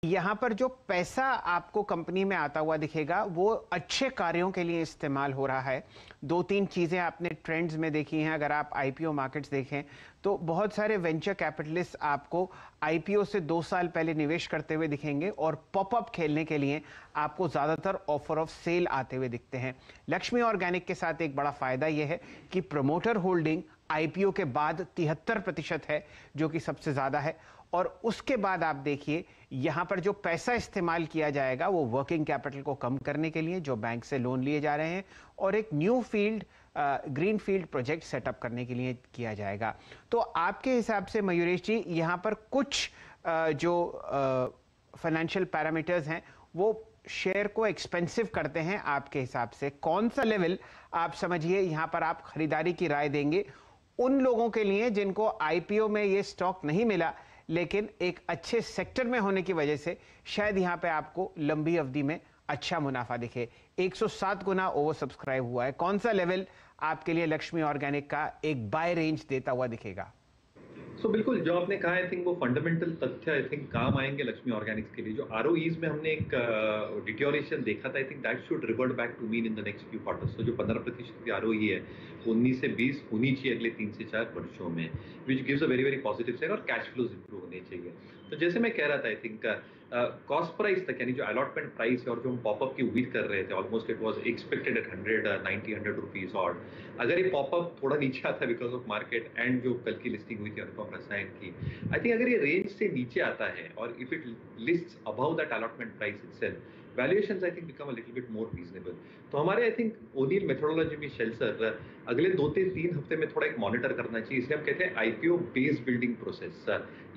यहाँ पर जो पैसा आपको कंपनी में आता हुआ दिखेगा वो अच्छे कार्यों के लिए इस्तेमाल हो रहा है। दो तीन चीज़ें आपने ट्रेंड्स में देखी हैं। अगर आप आईपीओ मार्केट्स देखें तो बहुत सारे वेंचर कैपिटलिस्ट आपको आईपीओ से 2 साल पहले निवेश करते हुए दिखेंगे और पॉपअप खेलने के लिए आपको ज़्यादातर ऑफर ऑफ सेल आते हुए दिखते हैं। लक्ष्मी ऑर्गेनिक के साथ एक बड़ा फायदा यह है कि प्रमोटर होल्डिंग आईपीओ के बाद 73% है, जो कि सबसे ज़्यादा है। और उसके बाद आप देखिए यहां पर जो पैसा इस्तेमाल किया जाएगा वो वर्किंग कैपिटल को कम करने के लिए जो बैंक से लोन लिए जा रहे हैं और एक new field green field project setup करने के लिए किया जाएगा। तो आपके हिसाब से मयूरेश जी यहां पर कुछ जो फाइनेंशियल पैरामीटर्स हैं वो शेयर को एक्सपेंसिव करते हैं। आपके हिसाब से कौन सा लेवल आप समझिए यहां पर आप खरीदारी की राय देंगे उन लोगों के लिए जिनको आईपीओ में ये स्टॉक नहीं मिला, लेकिन एक अच्छे सेक्टर में होने की वजह से शायद यहां पे आपको लंबी अवधि में अच्छा मुनाफा दिखे। 107 गुना ओवर सब्सक्राइब हुआ है। कौन सा लेवल आपके लिए लक्ष्मी ऑर्गेनिक का एक बाय रेंज देता हुआ दिखेगा? बिल्कुल जो आपने कहा आई थिंक वो फंडामेंटल तथ्य आई थिंक काम आएंगे लक्ष्मी ऑर्गेनिक्स के लिए। जो आरओईज में हमने एक डिटोरेशन देखा था, I think that should revert back to mean in the next few quarters. तो जो 15% की आरओई है 19 से 20 होनी चाहिए अगले 3 से 4 वर्षों में, which gives a very very positive sign, और कैश फ्लोज इंप्रूव होने चाहिए। तो जैसे मैं कह रहा था आई थिंक कॉस्ट प्राइस तक, यानी जो अलॉटमेंट प्राइस है और जो हम पॉपअप की उम्मीद कर रहे थे, almost it was expected at 100 rupees. और अगर ये पॉपअप थोड़ा नीचे आता बिकॉज ऑफ मार्केट एंड जो कल की लिस्टिंग हुई थी अनुपम रसायन की, आई थिंक अगर ये रेंज से नीचे आता है और if it lists above that allotment price itself, valuations I think become a little bit more reasonable. तो हमारे आई थिंक ओनिल मेथोडोलॉजी में शेल्सर अगले 2 से 3 हफ्ते में थोड़ा एक मॉनिटर करना चाहिए। इसे हम कहते हैं आईपीओ बेस बिल्डिंग प्रोसेस।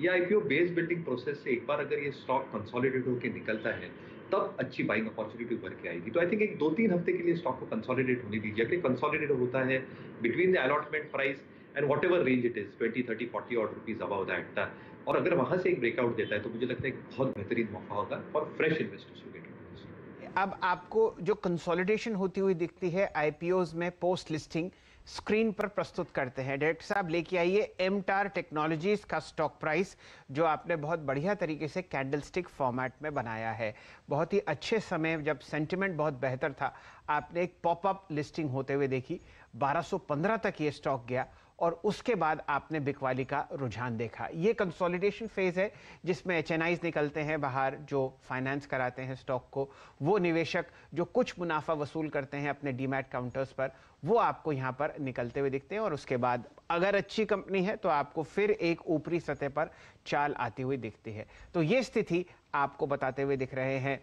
ये आईपीओ बेस बिल्डिंग प्रोसेस से एक बार अगर ये स्टॉक कंसोलिडेट होकर निकलता है तब अच्छी बाइंग अपॉर्चुनिटी उभर के आएगी। तो आई थिंक एक 2-3 हफ्ते के लिए स्टॉक को कंसोलिडेट होने दीजिए। अगर कंसोलिडेट होता है between the allotment price and whatever range it is 20, 30, 40 odd rupees about that, और अगर वहां से एक ब्रेकआउट देता है तो मुझे लगता है एक बहुत बेहतरीन मौका होगा और फ्रेश इन्वेस्टर्स को गेट होगा। अब आपको जो कंसोलिडेशन होती हुई दिखती है आईपीओज में पोस्ट लिस्टिंग स्क्रीन पर प्रस्तुत करते हैं। डायरेक्टर साहब लेके आइए एमटार टेक्नोलॉजीज का स्टॉक प्राइस, जो आपने बहुत बढ़िया तरीके से कैंडलस्टिक फॉर्मेट में बनाया है। बहुत ही अच्छे समय जब सेंटिमेंट बहुत बेहतर था आपने एक पॉपअप लिस्टिंग होते हुए देखी। 1215 तक ये स्टॉक गया और उसके बाद आपने बिकवाली का रुझान देखा। ये कंसोलिडेशन फेज है जिसमें एचएनआईज निकलते हैं बाहर जो फाइनेंस कराते हैं स्टॉक को। वो निवेशक जो कुछ मुनाफा वसूल करते हैं अपने डीमैट काउंटर्स पर, वो आपको यहां पर निकलते हुए दिखते हैं। और उसके बाद अगर अच्छी कंपनी है तो आपको फिर एक ऊपरी सतह पर चाल आती हुई दिखती है। तो ये स्थिति आपको बताते हुए दिख रहे हैं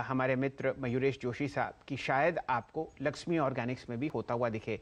हमारे मित्र मयूरेश जोशी साहब की शायद आपको लक्ष्मी ऑर्गेनिक्स में भी होता हुआ दिखे।